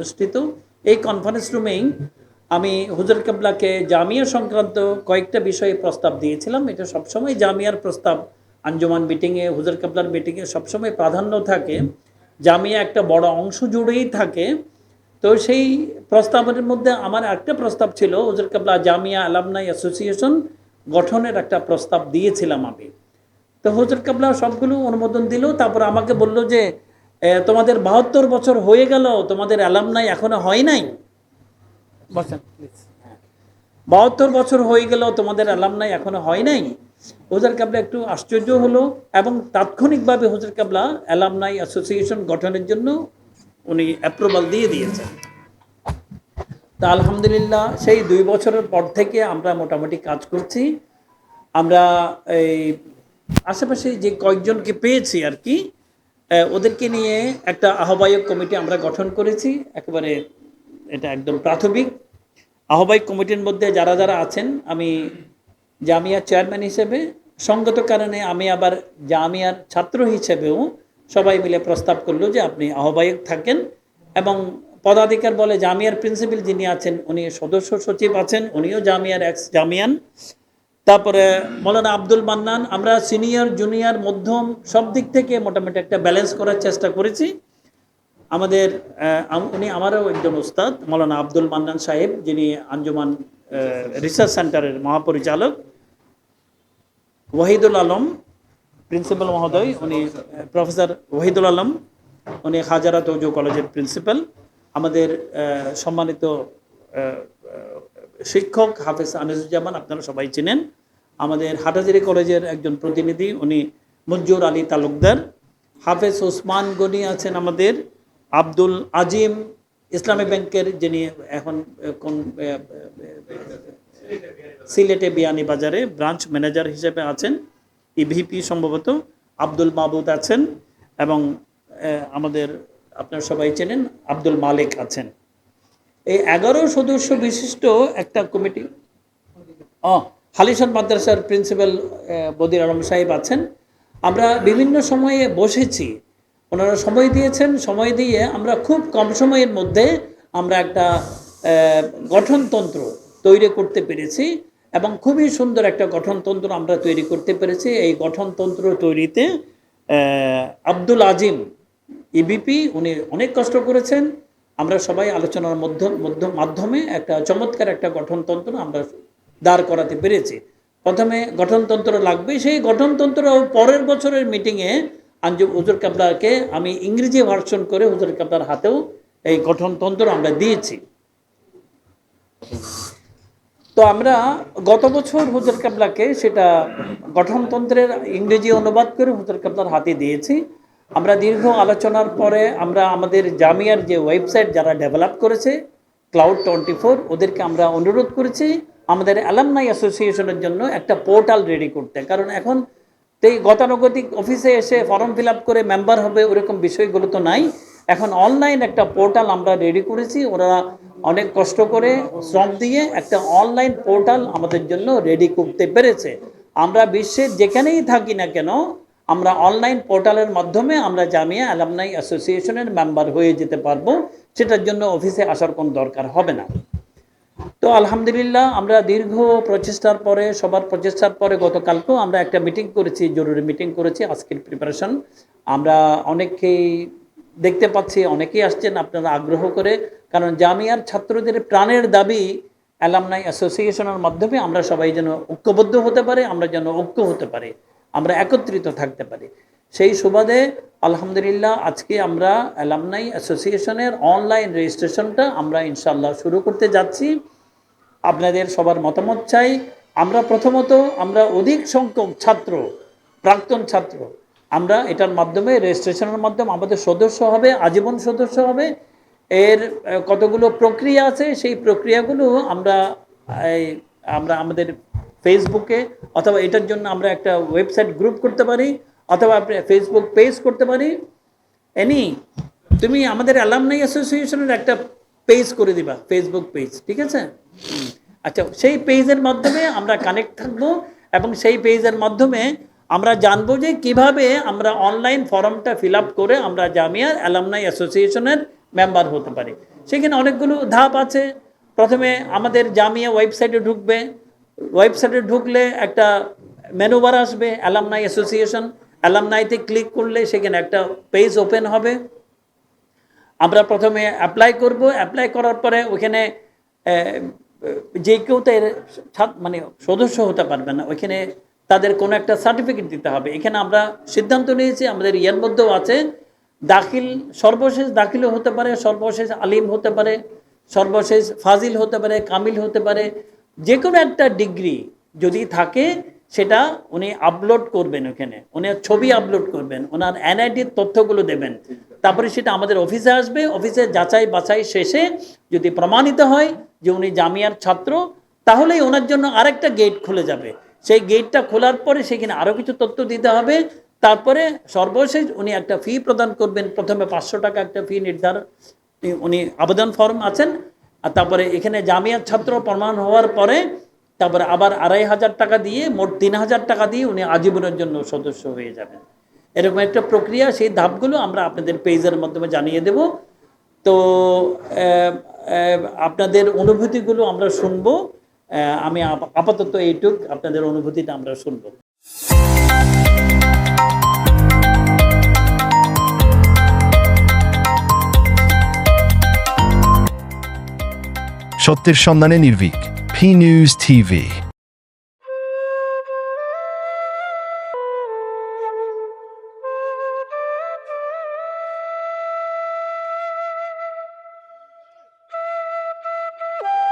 অনুষ্ঠিত। এই কনফারেন্স রুমেই আমি হুজুর কেবলাকে জামিয়া সংক্রান্ত কয়েকটা বিষয়ে প্রস্তাব দিয়েছিলাম। এটা সবসময় জামিয়ার প্রস্তাব আঞ্জুমান মিটিংয়ে, হুজুর কেবলার মিটিংয়ে সবসময় প্রাধান্য থাকে, জামিয়া একটা বড় অংশ জুড়েই থাকে। তো সেই প্রস্তাবের মধ্যে আমার একটা প্রস্তাব ছিল হুজুর কেবলা জামিয়া অ্যালামনাই অ্যাসোসিয়েশন গঠনের একটা প্রস্তাব দিয়েছিলাম আমি। তো হুজুর কেবলা সবগুলো অনুমোদন দিল। তারপর আমাকে বলল যে তোমাদের ৭২ বছর হয়ে গেল, তোমাদের অ্যালামনাই এখনো হয় নাই। বলছেন প্লিজ। ৭২ বছর হয়ে গেল, তোমাদের অ্যালামনাই এখনো হয় নাই। হুজুর কেবলা একটু আশ্চর্য হলো এবং তাৎক্ষণিকভাবে হুজুর কেবলা অ্যালামনাই অ্যাসোসিয়েশন গঠনের জন্য উনি অ্যাপ্রুভাল দিয়ে দিয়েছেন। তা আলহামদুলিল্লাহ সেই ২ বছরের পর থেকে আমরা মোটামুটি কাজ করছি। আমরা এই আশেপাশে যে কয়েকজনকে পেয়েছি আর কি, ওদেরকে নিয়ে একটা আহ্বায়ক কমিটি আমরা গঠন করেছি। একেবারে এটা একদম প্রাথমিক আহ্বায়ক কমিটির মধ্যে যারা যারা আছেন, আমি জামিয়ার চেয়ারম্যান হিসেবে, সঙ্গত কারণে আমি আবার জামিয়ার ছাত্র হিসেবেও সবাই মিলে প্রস্তাব করলো যে আপনি আহ্বায়ক থাকেন। এবং পদাধিকার বলে জামিয়ার প্রিন্সিপাল যিনি আছেন উনি সদস্য সচিব আছেন, উনিও জামিয়ার এক্স জামিয়ান। তারপরে মৌলানা আব্দুল মান্নান, আমরা সিনিয়র জুনিয়র মধ্যম সব দিক থেকে মোটামুটি একটা ব্যালেন্স করার চেষ্টা করেছি। আমাদের উনি আমারও একজন উস্তাদ মৌলানা আব্দুল মান্নান সাহেব, যিনি আঞ্জুমান রিসার্চ সেন্টারের মহাপরিচালক, ওয়াহিদুল আলম প্রিন্সিপাল মহোদয়, উনি প্রফেসর ওয়াহিদুল আলম, উনি হাজারা তৌজু কলেজের প্রিন্সিপাল। আমাদের সম্মানিত শিক্ষক হাফেজ আনিসুজ্জামান, আপনারা সবাই চিনেন। আমাদের হাটাজারি কলেজের একজন প্রতিনিধি, উনি মঞ্জুর আলী তালুকদার। হাফেজ ওসমান গনি আছেন আমাদের। আব্দুল আজিম ইসলামী ব্যাংকের, যিনি এখন কোন সিলেটে বিয়ানীবাজারে ব্রাঞ্চ ম্যানেজার হিসেবে আছেন, ইভিপি সম্ভবত। আব্দুল মাহবুদ আছেন এবং আমাদের আপনারা সবাই চেনেন আব্দুল মালিক আছেন। এই 11 সদস্য বিশিষ্ট একটা কমিটি। হালিশান মাদ্রাসার প্রিন্সিপাল বদির আলম সাহেব আছেন। আমরা বিভিন্ন সময়ে বসেছি, ওনারা সময় দিয়েছেন। সময় দিয়ে আমরা খুব কম সময়ের মধ্যে আমরা একটা গঠনতন্ত্র তৈরি করতে পেরেছি এবং খুবই সুন্দর একটা গঠনতন্ত্র আমরা তৈরি করতে পেরেছি। এই গঠনতন্ত্র তৈরিতে আব্দুল আজিম ইবিপি উনি অনেক কষ্ট করেছেন। আমরা সবাই আলোচনার মাধ্যমে একটা চমৎকার একটা গঠনতন্ত্র আমরা দাঁড় করাতে পেরেছি। প্রথমে গঠনতন্ত্র লাগবে, সেই গঠনতন্ত্র পরের বছরের মিটিংয়ে হুজুর কেবলাকে আমি ইংরেজি ভার্সন করে হুজুর কেবলার হাতেও এই গঠনতন্ত্র আমরা দিয়েছি। তো আমরা গত বছর হুজুর কেবলাকে সেটা গঠনতন্ত্রের ইংরেজি অনুবাদ করে হুজুর কেবলার হাতে দিয়েছি। আমরা দীর্ঘ আলোচনার পরে আমরা আমাদের জামিয়ার যে ওয়েবসাইট যারা ডেভেলপ করেছে Cloud24, ওদেরকে আমরা অনুরোধ করেছি আমাদের অ্যালামনাই অ্যাসোসিয়েশনের জন্য একটা পোর্টাল রেডি করতে। কারণ এখন এই গতানুগতিক অফিসে এসে ফর্ম ফিল আপ করে মেম্বার হবে ওরকম বিষয়গুলো তো নাই। এখন অনলাইন একটা পোর্টাল আমরা রেডি করেছি। ওরা অনেক কষ্ট করে শ্রম দিয়ে একটা অনলাইন পোর্টাল আমাদের জন্য রেডি করতে পেরেছে। আমরা বিশ্বের যেখানেই থাকি না কেন আমরা অনলাইন পোর্টালের মাধ্যমে আমরা জামিয়া অ্যালামনাই অ্যাসোসিয়েশনের মেম্বার হয়ে যেতে পারবো। সেটার জন্য অফিসে আসার কোনো দরকার হবে না। তো আলহামদুলিল্লাহ আমরা দীর্ঘ প্রচেষ্টার পরে, সবার প্রচেষ্টার পরে গতকালকেও আমরা একটা মিটিং করেছি, জরুরি মিটিং করেছি। আজকের প্রিপারেশন আমরা অনেকেই দেখতে পাচ্ছি, অনেকেই আসছেন আপনারা আগ্রহ করে, কারণ জামিয়ার ছাত্রদের প্রাণের দাবি অ্যালামনাই অ্যাসোসিয়েশনের মাধ্যমে আমরা সবাই যেন ঐক্যবদ্ধ হতে পারে, আমরা যেন ঐক্য হতে পারি, আমরা একত্রিত থাকতে পারি। সেই সুবাদে আলহামদুলিল্লাহ আজকে আমরা অ্যালামনাই অ্যাসোসিয়েশনের অনলাইন রেজিস্ট্রেশনটা আমরা ইনশাআল্লাহ শুরু করতে যাচ্ছি। আপনাদের সবার মতামত চাই। আমরা প্রথমত আমরা অধিক সংখ্যক ছাত্র, প্রাক্তন ছাত্র, আমরা এটার মাধ্যমে রেজিস্ট্রেশনের মাধ্যমে আমাদের সদস্য হবে, আজীবন সদস্য হবে। এর কতগুলো প্রক্রিয়া আছে, সেই প্রক্রিয়াগুলো আমরা আমাদের ফেসবুকে অথবা এটার জন্য আমরা একটা ওয়েবসাইট গ্রুপ করতে পারি অথবা ফেসবুক পেজ করতে পারি। তুমি আমাদের অ্যালামনাই অ্যাসোসিয়েশনের একটা পেজ করে দিবা, ফেসবুক পেজ, ঠিক আছে? আচ্ছা, সেই পেজের মাধ্যমে আমরা কানেক্ট থাকবো এবং সেই পেজের মাধ্যমে আমরা জানবো যে কিভাবে আমরা অনলাইন ফর্মটা ফিল আপ করে আমরা জামিয়ার অ্যালামনাই অ্যাসোসিয়েশনের মেম্বার হতে পারি। সেখানে অনেকগুলো ধাপ আছে। প্রথমে আমাদের জামিয়া ওয়েবসাইটে ঢুকবে, ওয়েবসাইটে ঢুকলে একটা মেনু বার আসবে, অ্যালামনাই অ্যাসোসিয়েশন। অ্যালামনাইতে ক্লিক করলে সেখানে একটা পেজ ওপেন হবে। আমরা প্রথমে অ্যাপ্লাই করব, অ্যাপ্লাই করার পরে ওখানে যে কেউ তো এর মানে সদস্য হতে পারবে না, ওইখানে তাদের কোনো একটা সার্টিফিকেট দিতে হবে। এখানে আমরা সিদ্ধান্ত নিয়েছি, আমাদের ইয়ের মধ্যেও আছে, দাখিল সর্বশেষ দাখিলও হতে পারে, সর্বশেষ আলিম হতে পারে, সর্বশেষ ফাজিল হতে পারে, কামিল হতে পারে। যে কোনো একটা ডিগ্রি যদি থাকে সেটা উনি আপলোড করবেন, ওখানে উনি ছবি আপলোড করবেন, ওনার এনআইডির তথ্যগুলো দেবেন। তারপরে সেটা আমাদের অফিসে আসবে, অফিসে যাচাই বাছাই শেষে যদি প্রমাণিত হয় যে উনি জামিয়ার ছাত্র, তাহলেই ওনার জন্য আরেকটা গেট খুলে যাবে। সেই গেটটা খোলার পরে সেখানে আরও কিছু তথ্য দিতে হবে। তারপরে সর্বশেষ উনি একটা ফি প্রদান করবেন। প্রথমে 500 টাকা একটা ফি নির্ধারণ, উনি আবেদন ফর্ম আছেন। আর তারপরে এখানে জামিয়ার ছাত্র প্রমাণ হওয়ার পরে তারপরে আবার 2500 টাকা দিয়ে, মোট 3000 টাকা দিয়ে উনি আজীবনের জন্য সদস্য হয়ে যাবেন। এরকম একটা প্রক্রিয়া। সেই ধাপগুলো আমরা আপনাদের পেজের মাধ্যমে জানিয়ে দেব। তো আপনাদের অনুভূতিগুলো আমরা শুনবো। আমি আপাতত এইটুক, আপনাদের অনুভূতিটা আমরা শুনবো। সত্যের সন্ধানে নির্ভীক, P News TV।